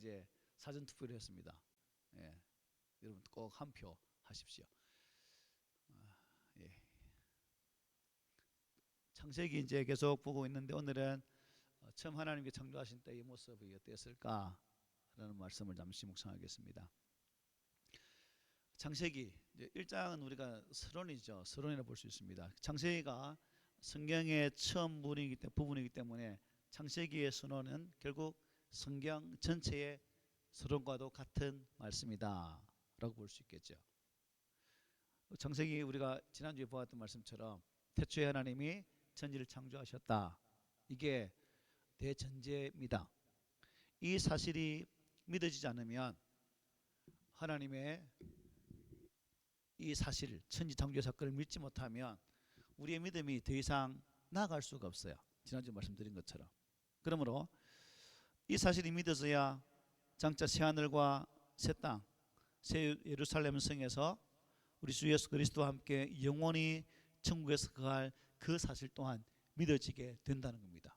이제 사전 투표를 했습니다. 예. 여러분 꼭 한 표 하십시오. 예. 창세기 이제 계속 보고 있는데 오늘은 처음 하나님께 창조하신 때의 모습이 어땠을까라는 말씀을 잠시 묵상하겠습니다. 창세기 1장은 우리가 서론이죠. 서론이라 볼 수 있습니다. 창세기가 성경의 처음 부분이기 때문에 창세기의 서론은 결국 성경 전체의 서론과도 같은 말씀이다 라고 볼 수 있겠죠. 창세기 우리가 지난주에 보았던 말씀처럼 태초에 하나님이 천지를 창조하셨다. 이게 대전제입니다. 이 사실이 믿어지지 않으면 하나님의 이 사실, 천지 창조 사건을 믿지 못하면 우리의 믿음이 더 이상 나아갈 수가 없어요. 지난주 말씀드린 것처럼. 그러므로 이 사실이 믿어져야 장차 새하늘과 새 땅, 새 예루살렘 성에서 우리 주 예수 그리스도와 함께 영원히 천국에서 거할 그 사실 또한 믿어지게 된다는 겁니다.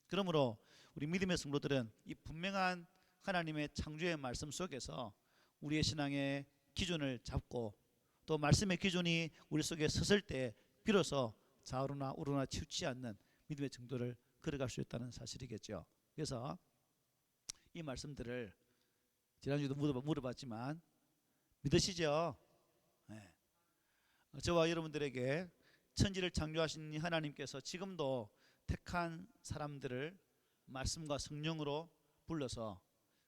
그러므로 우리 믿음의 성도들은 이 분명한 하나님의 창조의 말씀 속에서 우리의 신앙의 기준을 잡고 또 말씀의 기준이 우리 속에 섰을 때 비로소 좌우로나 우로나 치우치지 않는 믿음의 정도를 걸어갈 수 있다는 사실이겠죠. 그래서 이 말씀들을 지난주에도 물어봤지만 믿으시죠? 네. 저와 여러분들에게 천지를 창조하신 하나님께서 지금도 택한 사람들을 말씀과 성령으로 불러서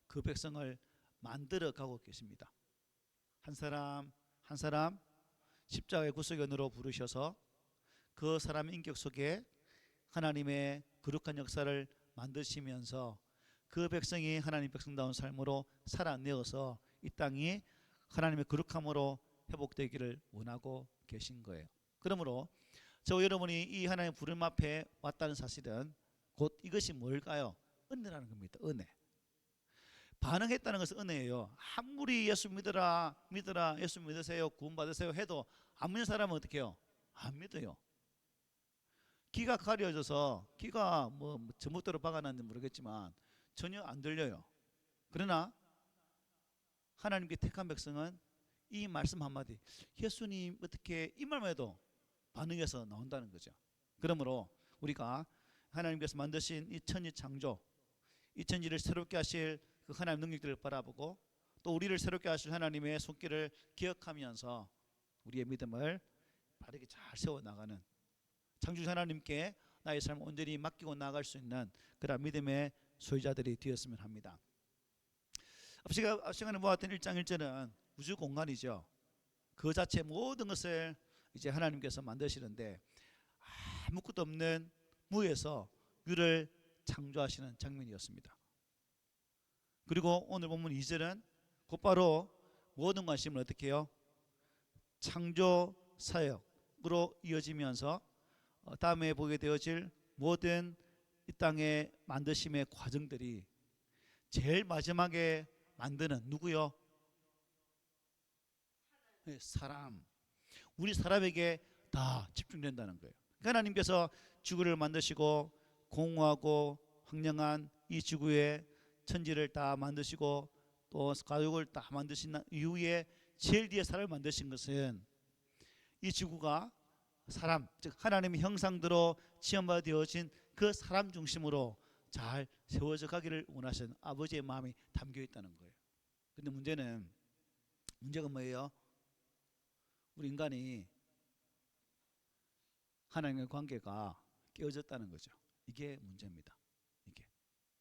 그 백성을 만들어 가고 계십니다. 한 사람 한 사람 십자가의 구속연으로 부르셔서 그 사람의 인격 속에 하나님의 거룩한 역사를 만드시면서 그 백성이 하나님 백성다운 삶으로 살아내어서 이 땅이 하나님의 거룩함으로 회복되기를 원하고 계신 거예요. 그러므로 저와 여러분이 이 하나님의 부름 앞에 왔다는 사실은 곧 이것이 뭘까요? 은혜라는 겁니다. 은혜. 반응했다는 것은 은혜예요. 아무리 예수 믿어라 예수 믿으세요 구원받으세요 해도 안 믿는 사람은 어떻게 해요? 안 믿어요. 귀가 가려져서 귀가 뭐 전봇대로 박아놨는지 모르겠지만 전혀 안 들려요. 그러나 하나님께 택한 백성은 이 말씀 한마디 예수님 어떻게 이 말만 해도 반응해서 나온다는 거죠. 그러므로 우리가 하나님께서 만드신 이 천지 창조, 이 천지를 새롭게 하실 그 하나님의 능력들을 바라보고 또 우리를 새롭게 하실 하나님의 손길을 기억하면서 우리의 믿음을 바르게 잘 세워나가는 창조주 하나님께 나의 삶을 온전히 맡기고 나아갈 수 있는 그런 믿음의 소유자들이 되었으면 합니다. 앞 시간에 보았던 1장 1절은 우주 공간이죠. 그 자체 모든 것을 이제 하나님께서 만드시는데 아무것도 없는 무에서 유를 창조하시는 장면이었습니다. 그리고 오늘 본문 2절은 곧바로 모든 관심을 어떻게 해요? 창조 사역으로 이어지면서 다음에 보게 되어질 모든 이 땅의 만드심의 과정들이 제일 마지막에 만드는 누구요? 사람. 우리 사람에게 다 집중된다는 거예요. 하나님께서 지구를 만드시고 공허하고 황량한 이 지구에 천지를 다 만드시고 또 가족을 다 만드신 이후에 제일 뒤에 사람을 만드신 것은 이 지구가 사람, 즉 하나님의 형상대로 지음받아 되어진 그 사람 중심으로 잘 세워져 가기를 원하시는 아버지의 마음이 담겨 있다는 거예요. 근데 문제가 뭐예요? 우리 인간이 하나님의 관계가 깨어졌다는 거죠. 이게 문제입니다.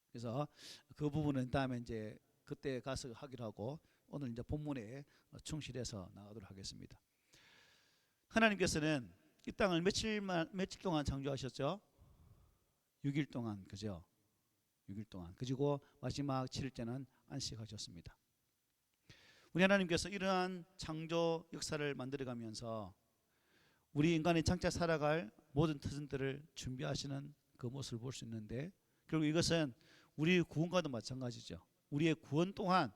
그래서 그 부분은 다음에 이제 그때 가서 하기로 하고 오늘 이제 본문에 충실해서 나가도록 하겠습니다. 하나님께서는 이 땅을 며칠 동안 창조하셨죠? 6일 동안, 그죠? 6일 동안. 그리고 마지막 7일째는 안식하셨습니다. 우리 하나님께서 이러한 창조 역사를 만들어가면서 우리 인간이 장차 살아갈 모든 터전들을 준비하시는 그 모습을 볼 수 있는데 결국 이것은 우리 구원과도 마찬가지죠. 우리의 구원 또한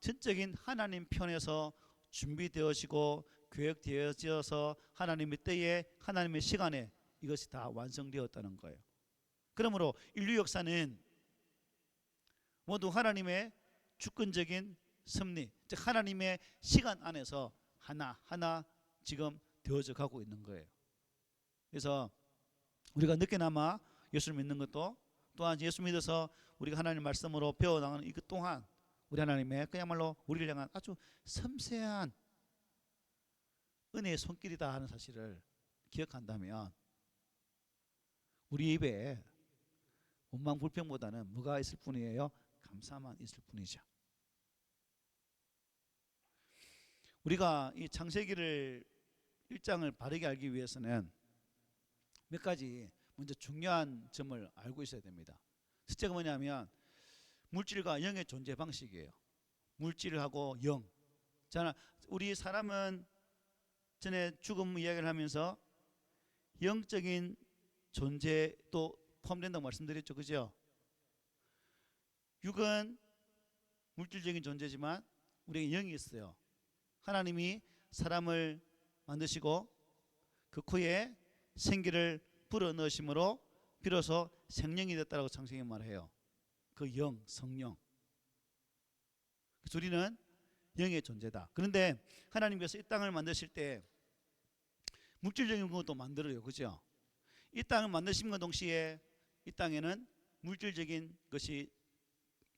전적인 하나님 편에서 준비되어지고 계획되어져서 하나님의 때에 하나님의 시간에 이것이 다 완성되었다는 거예요. 그러므로 인류 역사는 모두 하나님의 주권적인 섭리, 즉 하나님의 시간 안에서 하나하나 지금 되어져 가고 있는 거예요. 그래서 우리가 늦게나마 예수를 믿는 것도, 또한 예수 믿어서 우리가 하나님 말씀으로 배워나가는 이것 또한 우리 하나님의 그야말로 우리를 향한 아주 섬세한 은혜의 손길이다 하는 사실을 기억한다면 우리 입에 원망 불평보다는 뭐가 있을 뿐이에요? 감사만 있을 뿐이죠. 우리가 이 창세기를 1장을 바르게 알기 위해서는 몇 가지 먼저 중요한 점을 알고 있어야 됩니다. 첫째가 뭐냐면 물질과 영의 존재 방식이에요. 물질하고 영. 자, 우리 사람은 전에 죽음 이야기를 하면서 영적인 존재도 포함된다고 말씀드렸죠, 그죠? 육은 물질적인 존재지만 우리에게 영이 있어요. 하나님이 사람을 만드시고 그 코에 생기를 불어넣으심으로 비로소 생명이 됐다고 창세기 말해요. 그 영, 성령. 그래서 우리는 영의 존재다. 그런데 하나님께서 이 땅을 만드실 때 물질적인 것도 만들어요, 그죠? 이 땅을 만드심과 동시에 이 땅에는 물질적인 것이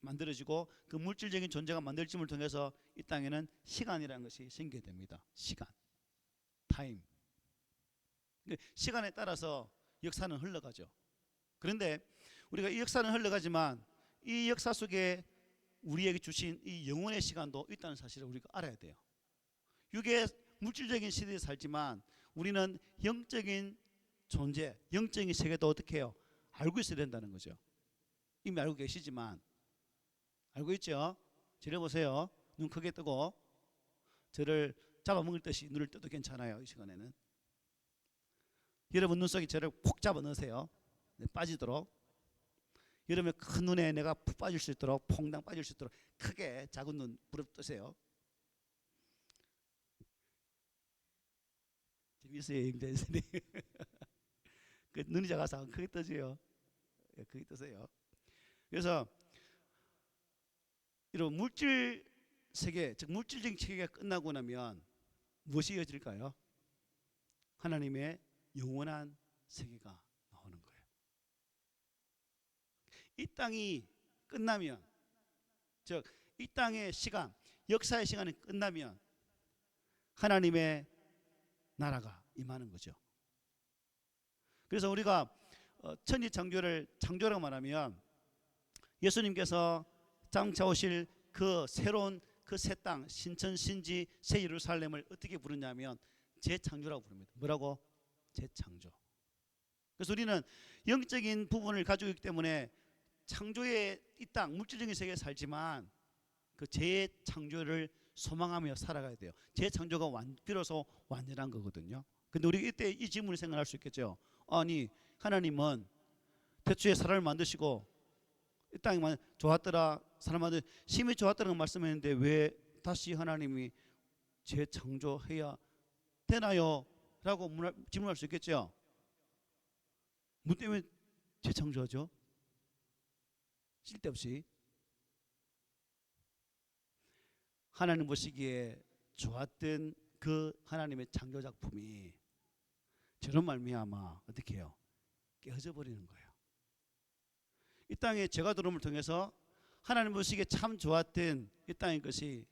만들어지고 그 물질적인 존재가 만들어짐을 통해서 이 땅에는 시간이라는 것이 생기게 됩니다. 시간, 타임. 시간에 따라서 역사는 흘러가죠. 그런데 우리가 이 역사는 흘러가지만 이 역사 속에 우리에게 주신 이 영혼의 시간도 있다는 사실을 우리가 알아야 돼요. 육의 물질적인 시대에 살지만 우리는 영적인 존재, 영적인 세계도 어떻게 해요? 알고 있어야 된다는 거죠. 이미 알고 계시지만, 알고 있죠? 저를 보세요. 눈 크게 뜨고 저를 잡아먹을 듯이 눈을 떠도 괜찮아요. 이 시간에는 여러분 눈 속에 저를 콕 잡아 넣으세요. 네, 빠지도록. 여러분의 큰 눈에 내가 푹 빠질 수 있도록, 퐁당 빠질 수 있도록 크게 작은 눈 부릅뜨세요. 재밌어요, 임대선생님. 그 눈이 작아서 크게 떠져요. 크게 뜨세요. 그래서 이런 물질 세계, 즉 물질적인 세계가 끝나고 나면 무엇이 이어질까요? 하나님의 영원한 세계가 나오는 거예요. 이 땅이 끝나면, 즉 이 땅의 시간, 역사의 시간이 끝나면 하나님의 나라가 임하는 거죠. 그래서 우리가 천지창조를 창조라고 말하면 예수님께서 장차 오실 그 새로운 그 새 땅, 신천 신지 새 예루살렘을 어떻게 부르냐면 재창조라고 부릅니다. 뭐라고? 재창조. 그래서 우리는 영적인 부분을 가지고 있기 때문에 창조의 이 땅 물질적인 세계에 살지만 그 재창조를 소망하며 살아가야 돼요. 재창조가 비로소 완전한 거거든요. 근데 우리 이때 이 질문을 생각할 수 있겠죠. 아니 하나님은 태초에 사람을 만드시고 이 땅이 좋았더라, 사람 만드 심히 좋았다는 말씀했는데 왜 다시 하나님이 재창조해야 되나요? 라고 질문할 수 있겠죠. 뭐 때문에 재창조하죠? 쓸데없이. 하나님 보시기에 좋았던 그 하나님의 창조 작품이 저런 말미암아 어떻게 해요? 깨어져 버리는 거예요. 이 땅에 죄가 들어옴을 통해서 하나님 보시기에 참 좋았던 이 땅의 것이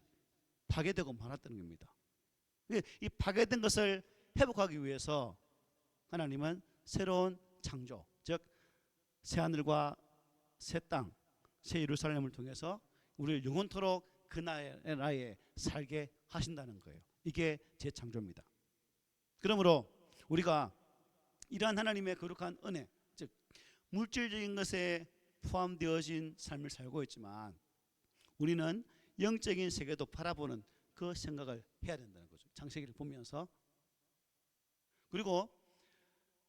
파괴되고 말았다는 겁니다. 이 파괴된 것을 회복하기 위해서 하나님은 새로운 창조, 즉 새하늘과 새 땅, 새 예루살렘을 통해서 우리를 영원토록 그 나라에 살게 하신다는 거예요. 이게 재창조입니다. 그러므로 우리가 이러한 하나님의 거룩한 은혜, 즉 물질적인 것에 포함되어진 삶을 살고 있지만 우리는 영적인 세계도 바라보는 그 생각을 해야 된다는 거죠. 창세기를 보면서. 그리고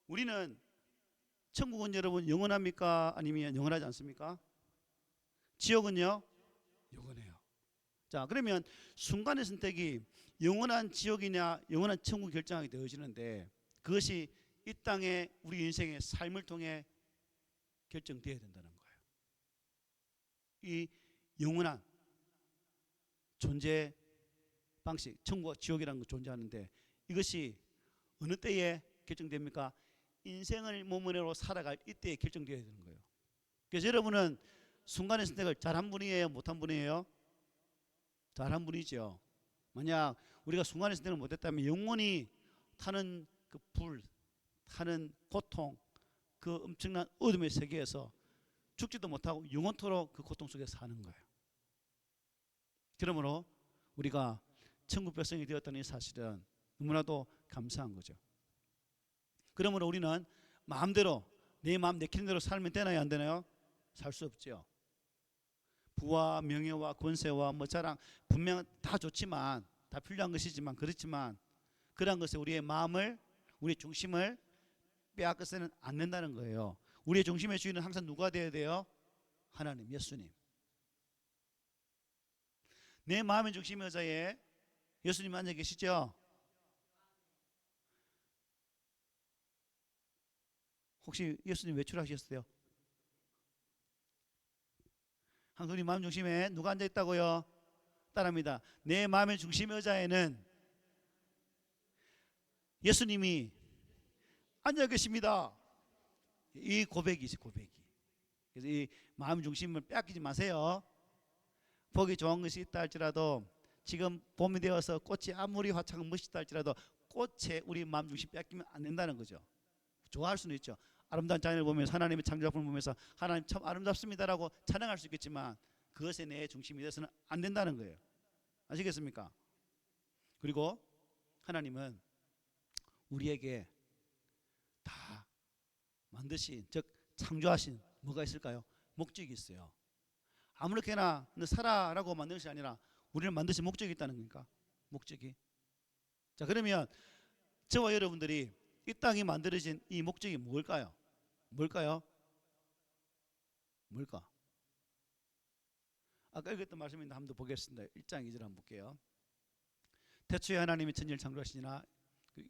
우리는 천국은 여러분 영원합니까? 아니면 영원하지 않습니까? 지옥은요? 영원해요. 자, 그러면 순간의 선택이 영원한 지옥이냐 영원한 천국 결정하게 되어지는데 그것이 이 땅의 우리 인생의 삶을 통해 결정되어야 된다는 거예요. 이 영원한 존재 방식, 천국과 지옥이라는 거 존재하는데 이것이 어느 때에 결정됩니까? 인생을 모면으로 살아갈 이때에 결정되어야 되는 거예요. 그래서 여러분은 순간의 선택을 잘한 분이에요? 못한 분이에요? 잘한 분이죠. 만약 우리가 순간의 선택을 못했다면 영원히 타는 그 불, 타는 고통, 그 엄청난 어둠의 세계에서 죽지도 못하고 영원토록 그 고통 속에 사는 거예요. 그러므로 우리가 천국 백성이 되었다는 이 사실은 너무나도 감사한 거죠. 그러므로 우리는 마음대로 내 마음 내키는 대로 살면 되나요, 안 되나요? 살 수 없죠. 부와 명예와 권세와 뭐 자랑 분명 다 좋지만 다 필요한 것이지만 그렇지만 그러한 것에 우리의 마음을 우리의 중심을 빼앗겨서는 안 된다는 거예요. 우리의 중심의 주인은 항상 누가 되어야 돼요? 하나님, 예수님. 내 마음의 중심의 의자에 예수님 앉아 계시죠? 혹시 예수님 외출하셨어요? 항상 우리 마음 중심에 누가 앉아 있다고요? 따라합니다. 내 마음의 중심의 의자에는 예수님이 앉아 계십니다. 이 고백이지, 고백이. 그래서 이 마음 중심을 빼앗기지 마세요. 보기 좋은 것이 있다 할지라도 지금 봄이 되어서 꽃이 아무리 화창하고 멋있다 할지라도 꽃에 우리 마음 중심 빼앗기면 안 된다는 거죠. 좋아할 수는 있죠. 아름다운 자연을 보면서 하나님의 창조작품을 보면서 하나님 참 아름답습니다라고 찬양할 수 있겠지만 그것에 내 중심이 돼서는 안 된다는 거예요. 아시겠습니까? 그리고 하나님은 우리에게 다 만드신, 즉 창조하신 뭐가 있을까요? 목적이 있어요. 아무렇게나 너 살아라고 만든 것이 아니라 우리를 만드신 목적이 있다는 겁니까? 목적이. 자, 그러면 저와 여러분들이 이 땅이 만들어진 이 목적이 뭘까요? 뭘까요? 뭘까? 아까 읽었던 말씀인데 한번 더 보겠습니다. 1장 2절 한번 볼게요. 태초에 하나님이 천지를 창조하시니라.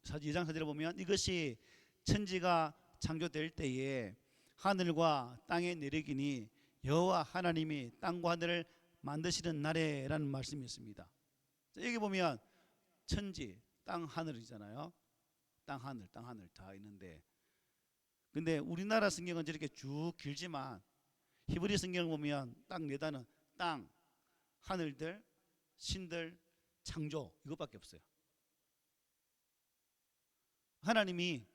2장 4절에 보면 이것이 천지가 창조될 때에 하늘과 땅에 내리기니 여호와 하나님이 땅과 하늘을 만드시는 날에라는 말씀이 있습니다. 여기 보면 천지, 땅, 하늘이잖아요. 땅, 하늘 다 있는데 근데 우리나라 성경은 저렇게 쭉 길지만 히브리 성경을 보면 딱 네 단어 땅, 하늘들, 신들, 창조 이것밖에 없어요. 하나님이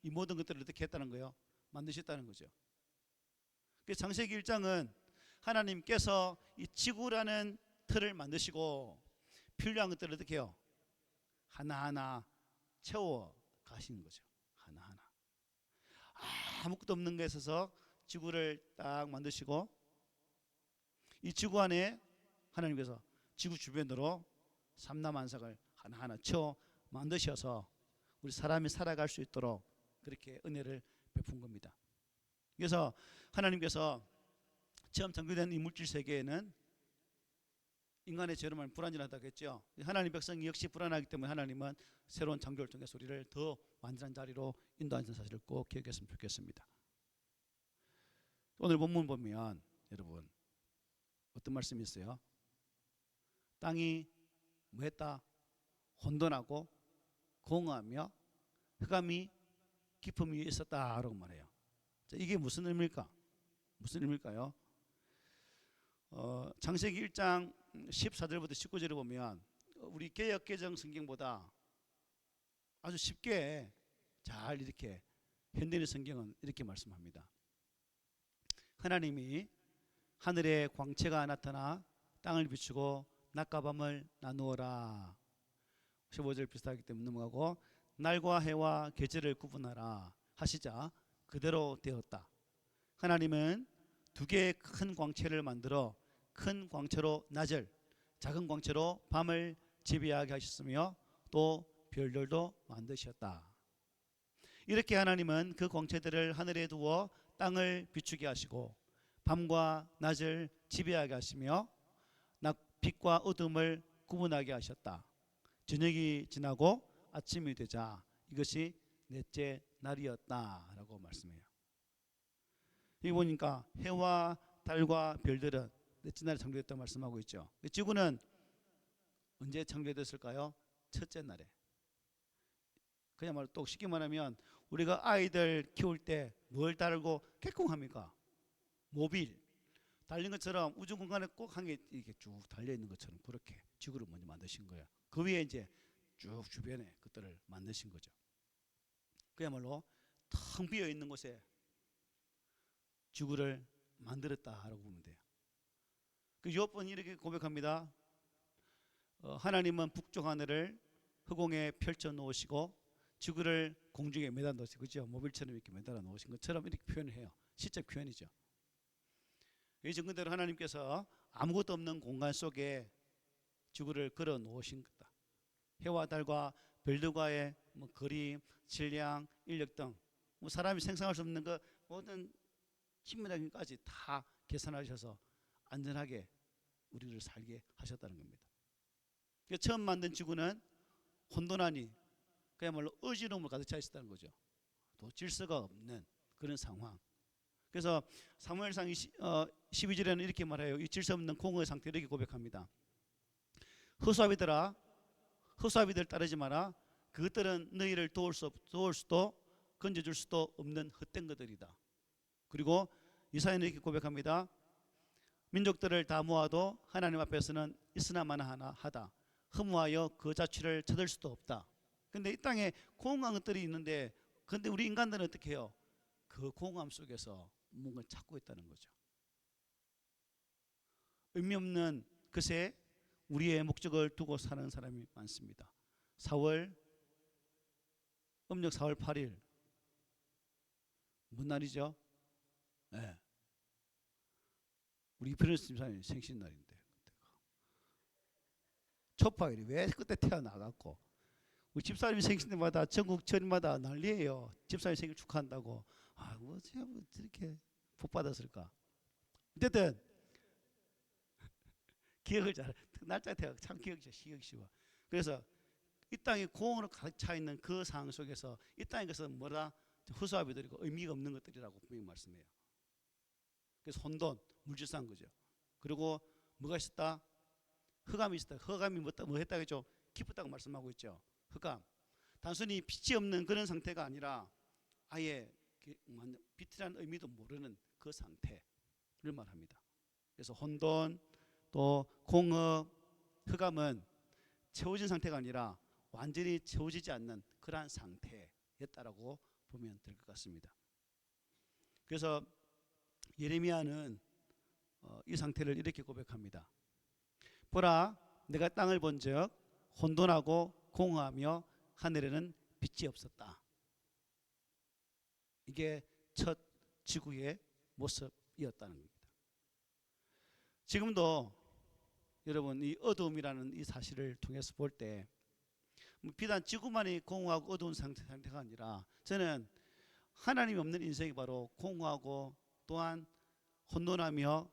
이 모든 것들을 어떻게 했다는 거예요? 만드셨다는 거죠. 그래서 창세기 1장은 하나님께서 이 지구라는 틀을 만드시고 필요한 것들을 어떻게 해요? 하나하나 채워 가시는 거죠. 하나하나. 아무것도 없는 것에 있어서 지구를 딱 만드시고 이 지구 안에 하나님께서 지구 주변으로 삼라만상을 하나하나 채워 만드셔서 우리 사람이 살아갈 수 있도록 그렇게 은혜를 베푼 겁니다. 그래서 하나님께서 처음 창조된 이 물질 세계에는 인간의 죄로만 불안전하다고 했죠. 하나님 백성이 역시 불안하기 때문에 하나님은 새로운 창조를 통해서 우리를 더 완전한 자리로 인도하는 사실을 꼭 기억했으면 좋겠습니다. 오늘 본문 보면 여러분 어떤 말씀이 있어요? 땅이 뭐했다? 혼돈하고 공허하며 흑암이 깊음 위에 있었다라고 말해요. 자, 이게 무슨 의미일까? 무슨 의미일까요? 창세기 1장 14절부터 19절을 보면 우리 개역개정 성경보다 아주 쉽게 잘 이렇게 현대인 성경은 이렇게 말씀합니다. 하나님이 하늘에 광채가 나타나 땅을 비추고 낮과 밤을 나누어라. 15절 비슷하기 때문에 넘어가고 날과 해와 계절을 구분하라 하시자 그대로 되었다. 하나님은 두 개의 큰 광채를 만들어 큰 광채로 낮을, 작은 광채로 밤을 지배하게 하셨으며 또 별들도 만드셨다. 이렇게 하나님은 그 광채들을 하늘에 두어 땅을 비추게 하시고 밤과 낮을 지배하게 하시며 빛과 어둠을 구분하게 하셨다. 저녁이 지나고 아침이 되자 이것이 넷째 날이었다라고 말씀해요. 여기 보니까 해와 달과 별들은 넷째 날에 창조됐다고 말씀하고 있죠. 지구는 언제 창조됐을까요? 첫째 날에. 그야말로 또 쉽게 말하면 우리가 아이들 키울 때 뭘 달고 개콩합니까? 모빌 달린 것처럼 우주 공간에 꼭 한 개 이렇게 쭉 달려 있는 것처럼 그렇게 지구를 먼저 만드신 거예요. 그 위에 이제 쭉 주변에 것들을 만드신 거죠. 그야말로 텅 비어 있는 곳에 지구를 만들었다라고 보면 돼요. 그 욥은 이렇게 고백합니다. 하나님은 북쪽 하늘을 흑공에 펼쳐 놓으시고 지구를 공중에 매달 놓으시고, 그죠? 모빌처럼 이렇게 매달아 놓으신 것처럼 이렇게 표현을 해요. 시적 표현이죠. 이 증거대로 하나님께서 아무것도 없는 공간 속에 지구를 걸어 놓으신 거다. 해와 달과 별들과의 그림, 질량, 인력 등 사람이 생성할 수 없는 그 모든 친밀하기까지 다 계산하셔서 안전하게 우리를 살게 하셨다는 겁니다. 처음 만든 지구는 혼돈하니 그야말로 어지러움을 가득 차 있었다는 거죠. 또 질서가 없는 그런 상황. 그래서 사무엘상 12절에는 이렇게 말해요. 이 질서 없는 공허의 상태를 이렇게 고백합니다. 허수아비들아, 허수아비들 따르지 마라. 그것들은 너희를 도울 수도 건져줄 수도 없는 헛된 것들이다. 그리고 이사야는 이렇게 고백합니다. 민족들을 다 모아도 하나님 앞에서는 있으나마나 하다. 허무하여 그 자취를 찾을 수도 없다. 근데 이 땅에 공허한 것들이 있는데, 근데 우리 인간들은 어떻게 해요? 그 공허함 속에서 뭔가 찾고 있다는 거죠. 의미 없는 것에 우리의 목적을 두고 사는 사람이 많습니다. 4월 음력 4월 8일 뭔 날이죠? 네. 우리 이프리스 집사님 생신날인데 초파일이 왜 그때 태어나갖고 우리 집사님 생신 때마다 전국 전마다 난리예요. 집사님 생일 축하한다고. 아, 뭐 제가 뭐 이렇게 복 받았을까? 어쨌든 기억을 잘, 날짜 대학 참 기억이 쉬워. 그래서 이 땅에 공허로 가득 차 있는 그 상황 속에서 이 땅에 것은 뭐라? 허수아비들이고 의미가 없는 것들이라고 분명히 말씀해요. 그래서 혼돈, 물질상 거죠. 그리고 뭐가 있었다? 흑암이 있었다. 흑암이 뭐 했다고 했죠? 깊었다고 말씀하고 있죠. 흑암. 단순히 빛이 없는 그런 상태가 아니라 아예 빛이라는 의미도 모르는 그 상태를 말합니다. 그래서 혼돈, 또 공허, 흑암은 채워진 상태가 아니라 완전히 채워지지 않는 그러한 상태였다라고 보면 될 것 같습니다. 그래서 예레미야는 이 상태를 이렇게 고백합니다. 보라, 내가 땅을 본즉 혼돈하고 공허하며 하늘에는 빛이 없었다. 이게 첫 지구의 모습이었다는 겁니다. 지금도 여러분 이 어두움이라는 이 사실을 통해서 볼 때 비단 지구만이 공허하고 어두운 상태가 아니라 저는 하나님이 없는 인생이 바로 공허하고 또한 혼돈하며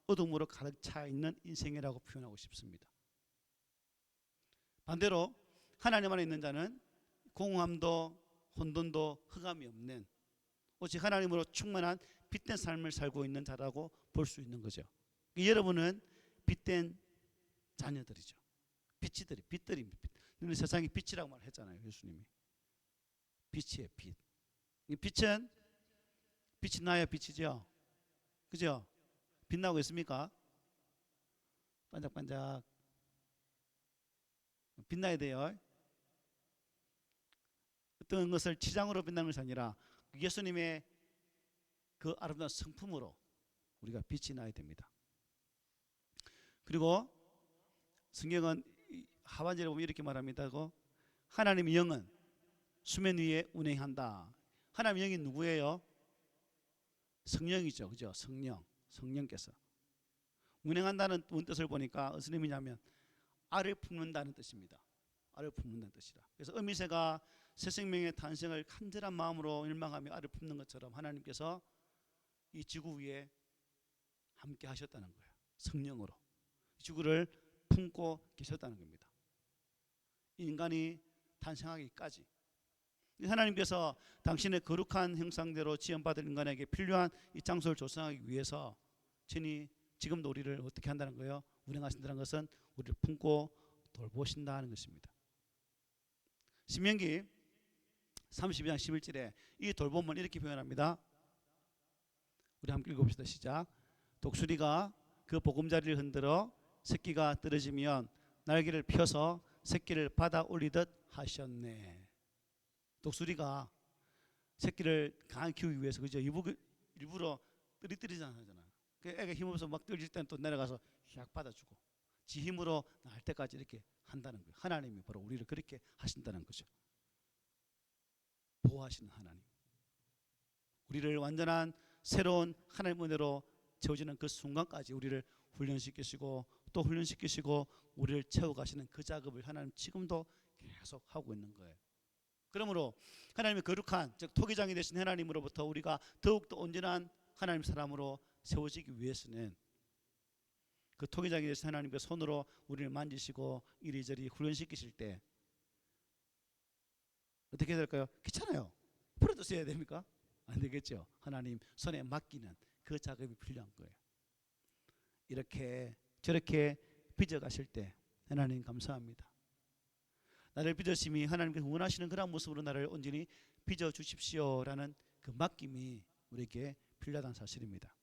어둠으로 가득 차 있는 인생이라고 표현하고 싶습니다. 반대로 하나님 안에 있는 자는 공허함도 혼돈도 흑암이 없는 오직 하나님으로 충만한 빛된 삶을 살고 있는 자라고 볼 수 있는 거죠. 여러분은 빛된 자녀들이죠. 빛들입니다. 우리 세상이 빛이라고 말했잖아요. 예수님이 빛이에요. 빛. 이 빛은 빛이 나야 빛이죠. 그죠? 빛나고 있습니까? 반짝반짝 빛나야 돼요. 어떤 것을 치장으로 빛나는 것이 아니라 예수님의 그 아름다운 성품으로 우리가 빛이 나야 됩니다. 그리고 성경은 하반절에 보면 이렇게 말합니다. 하나님의 영은 수면 위에 운행한다. 하나님의 영이 누구예요? 성령이죠. 그죠? 성령께서 운행한다는 뜻을 보니까 무슨 의미냐면 알을 품는다는 뜻입니다. 알을 품는다는 뜻이라. 그래서 어미새가 새 생명의 탄생을 간절한 마음으로 열망하며 알을 품는 것처럼 하나님께서 이 지구 위에 함께 하셨다는 거예요. 성령으로 지구를 품고 계셨다는 겁니다. 인간이 탄생하기까지 하나님께서 당신의 거룩한 형상대로 지음받은 인간에게 필요한 이 장소를 조성하기 위해서 친히 지금도 우리를 어떻게 한다는 거예요? 운행하신다는 것은 우리를 품고 돌보신다는 것입니다. 신명기 32장 11절에 이 돌봄을 이렇게 표현합니다. 우리 함께 읽어봅시다. 시작. 독수리가 그 보금자리를 흔들어 새끼가 떨어지면 날개를 펴서 새끼를 받아 올리듯 하셨네. 독수리가 새끼를 강하게 키우기 위해서 그죠? 일부러 떨어뜨리잖아요. 그 애가 힘없어서 막 떨어질 때는 또 내려가서 샥 받아주고 지 힘으로 날 때까지 이렇게 한다는 거예요. 하나님이 바로 우리를 그렇게 하신다는 거죠. 보호하시는 하나님. 우리를 완전한 새로운 하나님 은혜로 채워지는 그 순간까지 우리를 훈련시키시고 또 훈련시키시고 우리를 채워가시는 그 작업을 하나님 지금도 계속 하고 있는 거예요. 그러므로 하나님의 거룩한 즉 토기장이 되신 하나님으로부터 우리가 더욱더 온전한 하나님 사람으로 세워지기 위해서는 그 토기장이 되신 하나님의 손으로 우리를 만지시고 이리저리 훈련시키실 때 어떻게 될까요? 귀찮아요. 풀어도 써야 됩니까? 안 되겠죠. 하나님 손에 맡기는 그 작업이 필요한 거예요. 이렇게 저렇게 빚어가실 때 하나님 감사합니다. 나를 빚으심이 하나님께서 원하시는 그런 모습으로 나를 온전히 빚어주십시오라는 그 맡김이 우리에게 필요하다는 사실입니다.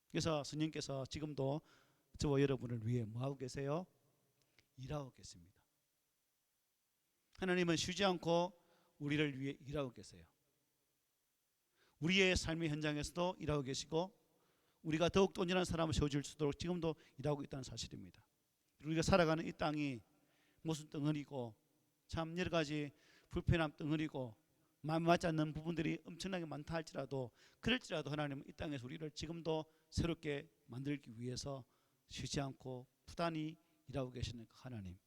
그래서 스님께서 지금도 저와 여러분을 위해 뭐하고 계세요? 일하고 계십니다. 하나님은 쉬지 않고 우리를 위해 일하고 계세요. 우리의 삶의 현장에서도 일하고 계시고 우리가 더욱 온전한 사람을 세워줄 수 있도록 지금도 일하고 있다는 사실입니다. 우리가 살아가는 이 땅이 무슨 덩어리고 참 여러 가지 불편함 덩어리고 마음에 맞지 않는 부분들이 엄청나게 많다 할지라도 그럴지라도 하나님은 이 땅에서 우리를 지금도 새롭게 만들기 위해서 쉬지 않고 부단히 일하고 계시는 그 하나님,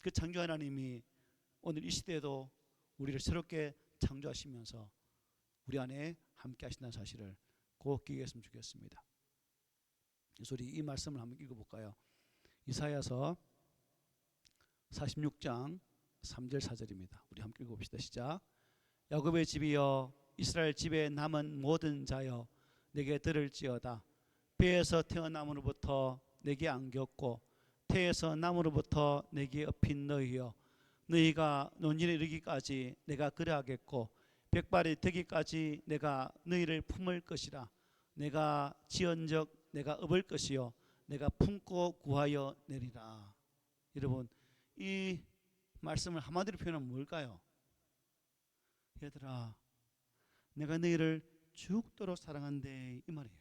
그 창조 하나님이 오늘 이 시대에도 우리를 새롭게 창조하시면서 우리 안에 함께 하신다는 사실을 꼭 기억했으면 좋겠습니다. 그래서 우리 이 말씀을 한번 읽어볼까요? 이사야서 46장 3절 4절입니다. 우리 함께 읽어봅시다. 시작. 야곱의 집이여 이스라엘 집에 남은 모든 자여 내게 들을지어다. 배에서 태어남으로부터 내게 안겼고 태에서 남으로부터 내게 업힌 너희여 너희가 논일에 이르기까지 내가 그래하겠고 백발이 되기까지 내가 너희를 품을 것이라. 내가 지은적 내가 업을 것이요 내가 품고 구하여 내리라. 여러분 이 말씀을 한마디로 표현하면 뭘까요? 얘들아 내가 너희를 죽도록 사랑한대 이 말이에요.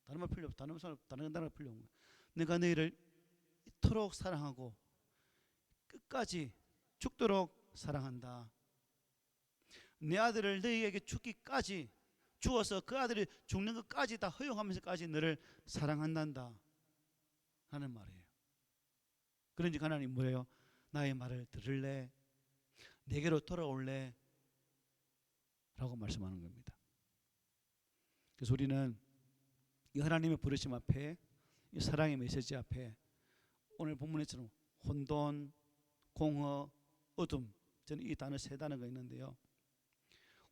다른 말 필요 없어. 다른 단어 필요 없는 거예요. 내가 너희를 이토록 사랑하고 끝까지 죽도록 사랑한다. 내 아들을 너희에게 죽기까지 주어서 그 아들이 죽는 것까지 다 허용하면서까지 너를 사랑한단다 하는 말이에요. 그런지 하나님 뭐예요? 나의 말을 들을래? 내게로 돌아올래? 라고 말씀하는 겁니다. 그래서 우리는 이 하나님의 부르심 앞에 이 사랑의 메시지 앞에 오늘 본문에처럼 혼돈, 공허, 어둠 저는 이 단어 세 단어가 있는데요.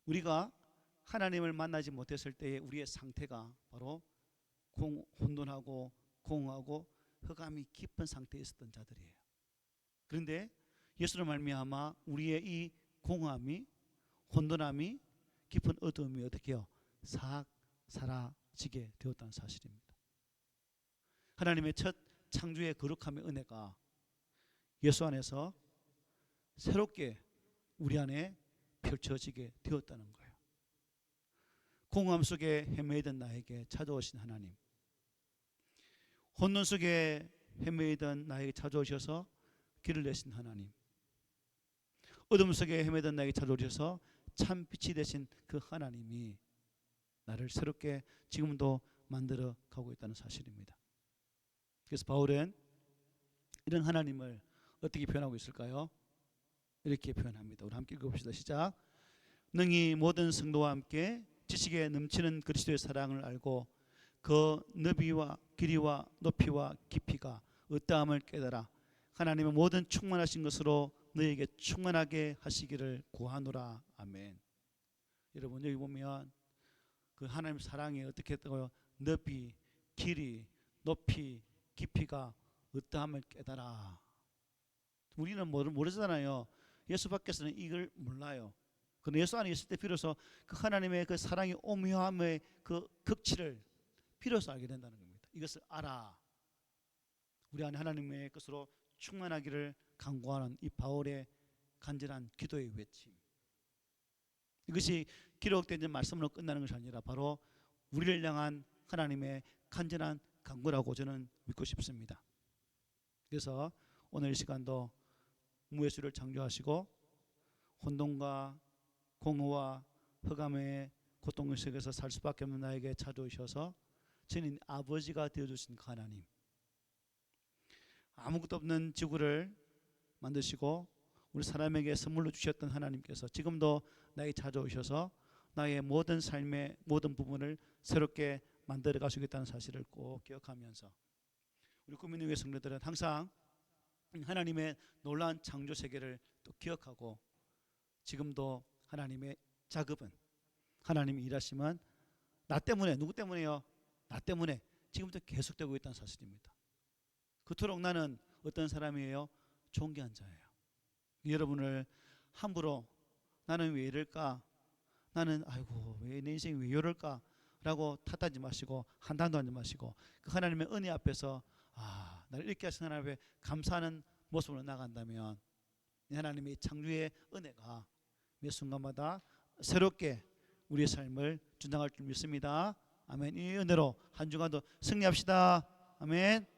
우리가 하나님을 만나지 못했을 때의 우리의 상태가 바로 혼돈하고 공허하고 흑암이 깊은 상태에 있었던 자들이에요. 그런데 예수로 말미암아 우리의 이 공허함이 혼돈함이 깊은 어둠이 어떻게 해요? 싹 사라지게 되었다는 사실입니다. 하나님의 첫 창조의 거룩함의 은혜가 예수 안에서 새롭게 우리 안에 펼쳐지게 되었다는 거예요. 공허함 속에 헤매이던 나에게 찾아오신 하나님, 혼돈 속에 헤매이던 나에게 찾아오셔서 길을 내신 하나님, 어둠 속에 헤매던 나에게 찾아오셔서 참 빛이 되신 그 하나님이 나를 새롭게 지금도 만들어 가고 있다는 사실입니다. 그래서 바울은 이런 하나님을 어떻게 표현하고 있을까요? 이렇게 표현합니다. 우리 함께 읽어봅시다. 시작. 능히 모든 성도와 함께 지식에 넘치는 그리스도의 사랑을 알고 그 너비와 길이와 높이와 깊이가 어떠함을 깨달아 하나님의 모든 충만하신 것으로 너에게 충만하게 하시기를 구하노라. 아멘. 여러분 여기 보면 그 하나님 사랑이 어떻게 했다고요? 너비, 길이, 높이, 깊이가 어떠함을 깨달아. 우리는 모르잖아요. 예수 밖에서는 이걸 몰라요. 그런데 예수 안에 있을 때 비로소 그 하나님의 그 사랑의 오묘함의 그 극치를 비로소 알게 된다는 겁니다. 이것을 알아. 우리 안에 하나님의 것으로 충만하기를 간구하는 이 바울의 간절한 기도의 외침. 이것이 기록된 말씀으로 끝나는 것이 아니라 바로 우리를 향한 하나님의 간절한 간구라고 저는 믿고 싶습니다. 그래서 오늘 이 시간도 무예수를 창조하시고 혼돈과 공허와 흑암의 고통 속에서 살 수밖에 없는 나에게 찾아오셔서 저는 아버지가 되어주신 그 하나님, 아무것도 없는 지구를 만드시고 우리 사람에게 선물로 주셨던 하나님께서 지금도 나에게 찾아오셔서 나의 모든 삶의 모든 부분을 새롭게 만들어 가시겠다는 사실을 꼭 기억하면서 우리 국민의회 성도들은 항상 하나님의 놀라운 창조 세계를 또 기억하고 지금도 하나님의 작업은 하나님이 일하시면 나 때문에, 누구 때문에요? 나 때문에 지금도 계속되고 있다는 사실입니다. 그토록 나는 어떤 사람이에요? 존귀한 자예요. 여러분을 함부로 나는 왜 이럴까? 나는 아이고 왜 내 인생이 왜 이럴까? 라고 탓하지 마시고 한탄도 하지 마시고 그 하나님의 은혜 앞에서 나를 이렇게 하신 하나님 앞에 감사하는 모습으로 나간다면 하나님의 창조의 은혜가 매 순간마다 새롭게 우리의 삶을 준당할 줄 믿습니다. 아멘. 이 은혜로 한 주간도 승리합시다. 아멘.